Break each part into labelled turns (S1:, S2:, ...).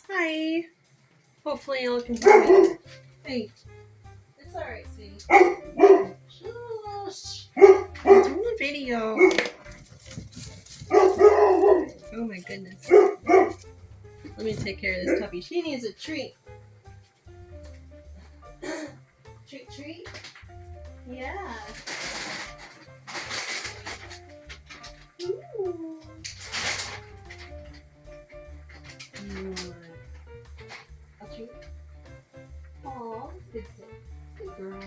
S1: Hi. Hopefully y'all can hear me. Hey, it's alright, sweetie. Shush. I'm doing a video. Oh my goodness. Let me take care of this puppy. She needs a treat. Treat? Yeah. Ooh. A treat? Aw, good girl.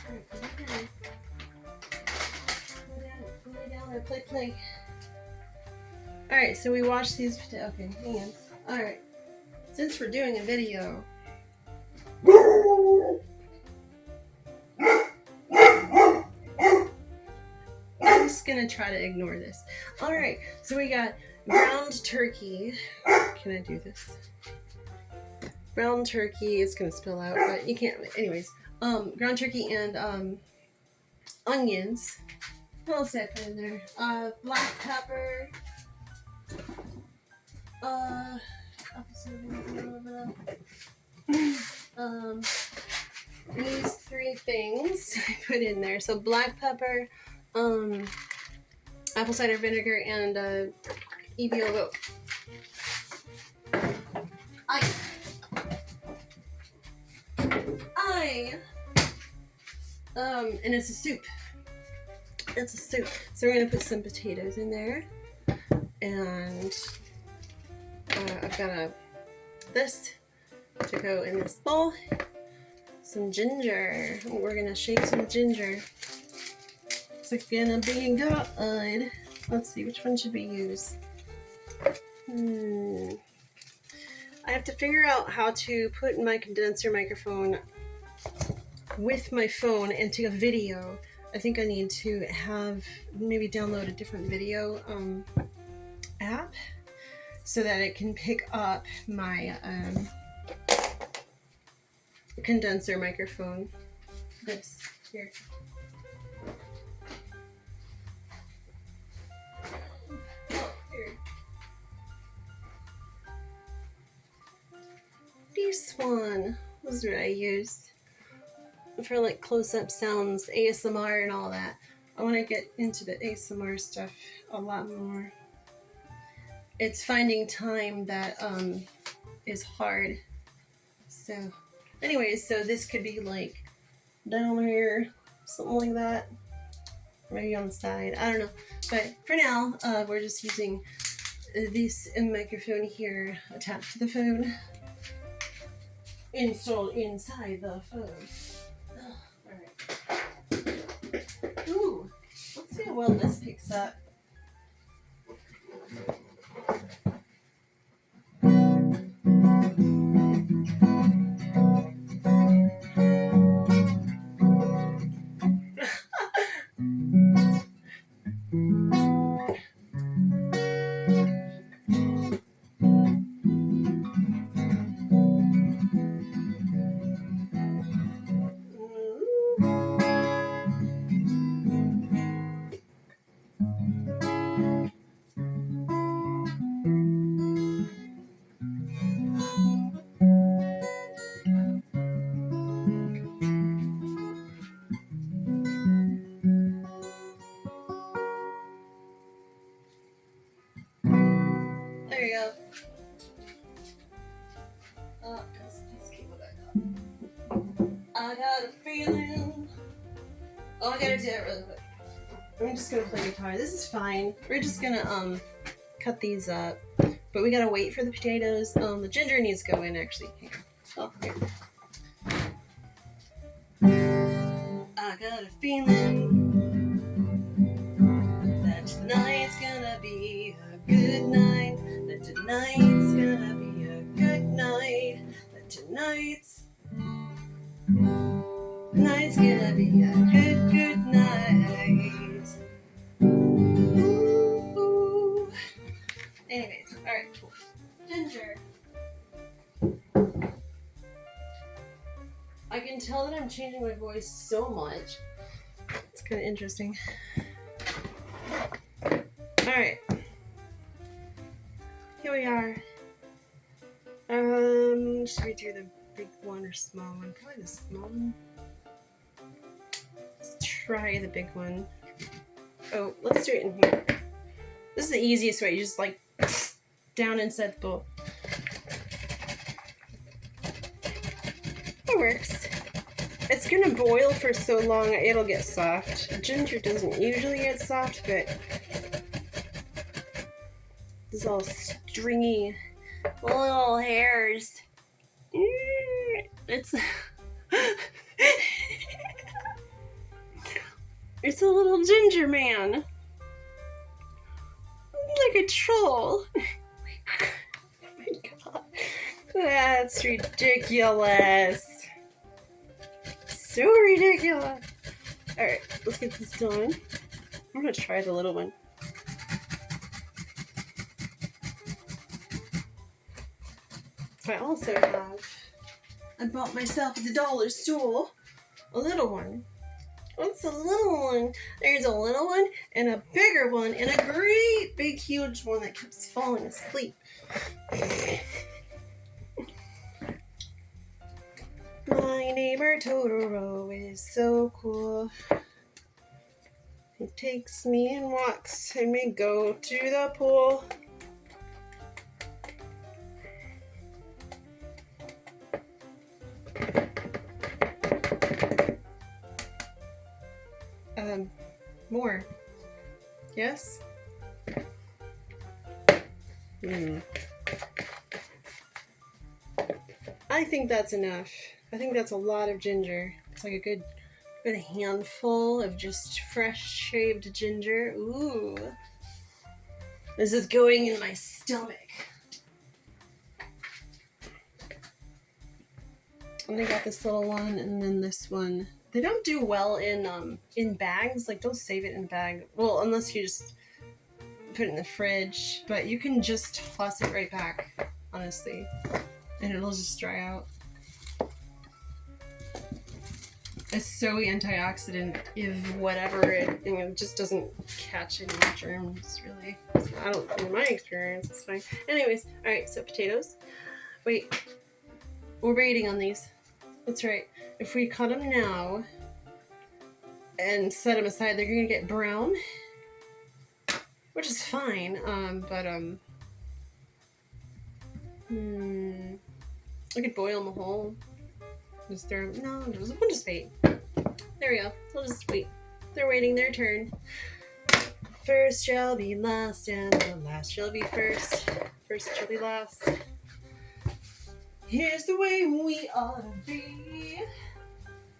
S1: Alright, come lay down there. Play. Alright, so we watched these. Okay, hang on. Alright, since we're doing a video, I'm just gonna try to ignore this. Alright, so we got ground turkey. Can I do this? Ground turkey is gonna spill out, but you can't. Anyways, ground turkey and onions. What else did I put in there? Black pepper. These three things I put in there. So black pepper, apple cider vinegar, and EVO. And it's a soup. It's a soup. So we're gonna put some potatoes in there, and I've got this to go in this bowl. Some ginger. We're gonna shake some ginger. It's gonna be good. Let's see, which one should we use? I have to figure out how to put my condenser microphone with my phone and take a video. I think I need to have maybe download a different video app so that it can pick up my condenser microphone. This here. This one was what I used for like close-up sounds, ASMR and all that. I want to get into the ASMR stuff a lot more. It's finding time that is hard. So anyways, so this could be like down here, something like that. Maybe on the side, I don't know. But for now, we're just using this microphone here attached to the phone, installed inside the phone. Alright. Ooh, let's see how well this picks up. There you go. Let's keep what I got. I got a feeling. Oh, I gotta do it really quick. I'm just gonna play guitar. This is fine. We're just gonna cut these up, but we gotta wait for the potatoes. The ginger needs to go in actually. Here. Oh, here. I got a feeling that tonight's gonna be a good night. That tonight's gonna be a good night. That tonight's gonna be a good night. Ooh. Anyways, alright, cool. Ginger. I can tell that I'm changing my voice so much. It's kind of interesting. Alright. Here we are. Should we do the big one or small one? Probably the small one. Let's try the big one. Oh, let's do it in here. This is the easiest way. You just like down inside the bowl. It works. It's gonna boil for so long it'll get soft. Ginger doesn't usually get soft, but it's all stringy little hairs. It's it's a little ginger man. Like a troll. Oh my god. That's ridiculous. So ridiculous. Alright, let's get this done. I'm gonna try the little one. So I also have, I bought myself at the dollar store a little one. What's a little one? There's a little one and a bigger one and a great big huge one that keeps falling asleep. My neighbor Totoro is so cool. He takes me and walks and we go to the pool. More. Yes? I think that's enough. I think that's a lot of ginger. It's like a good handful of just fresh shaved ginger. Ooh. This is going in my stomach. And I got this little one and then this one. They don't do well in bags. Like, don't save it in a bag. Well, unless you just put it in the fridge. But you can just toss it right back, honestly. And it'll just dry out. It's so antioxidant, if whatever, it just doesn't catch any germs, really. I don't, in my experience, it's fine. Anyways, alright, so potatoes. Wait, we're waiting on these. That's right. If we cut them now and set them aside, they're gonna get brown, which is fine. I could boil them whole. Just throw them. No, we'll just wait. There we go. We'll just wait. They're waiting their turn. First shall be last, and the last shall be first. First shall be last. Here's the way we ought to be.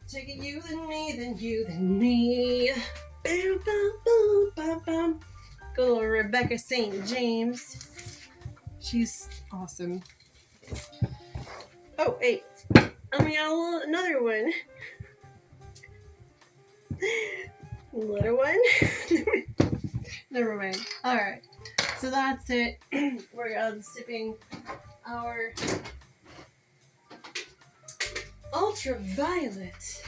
S1: Taking you, then me, then you, then me. Bam, bam, bam, bam, bam. Good little Rebecca St. James. She's awesome. Oh, wait. We got another one. Little one. Never mind. Alright. So that's it. We're unzipping our Ultraviolet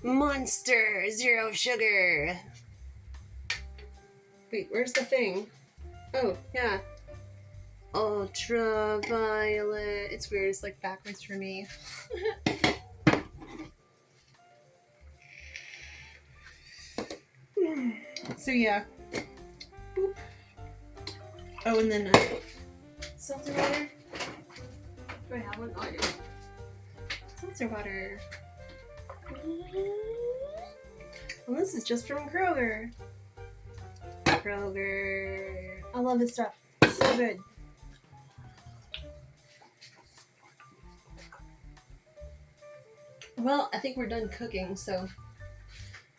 S1: Monster Zero Sugar. Wait, where's the thing? Oh, yeah. Ultraviolet. It's weird. It's like backwards for me. So yeah. Boop. Oh, and then seltzer water. Do I have one? Oh, I do. Seltzer water. And this is just from Kroger. Kroger. I love this stuff. It's so good. Well, I think we're done cooking, so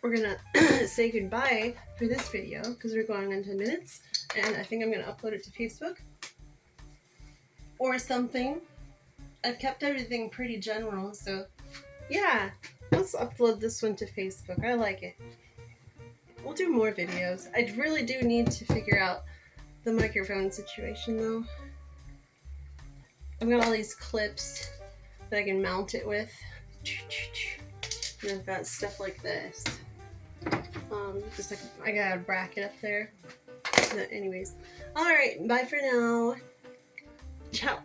S1: we're gonna say goodbye for this video because we're going on 10 minutes, and I think I'm gonna upload it to Facebook or something. I've kept everything pretty general, so yeah, let's upload this one to Facebook. I like it. We'll do more videos. I really do need to figure out the microphone situation though. I've got all these clips that I can mount it with. And I've got stuff like this. Just like I got a bracket up there. But anyways, all right. Bye for now. Ciao.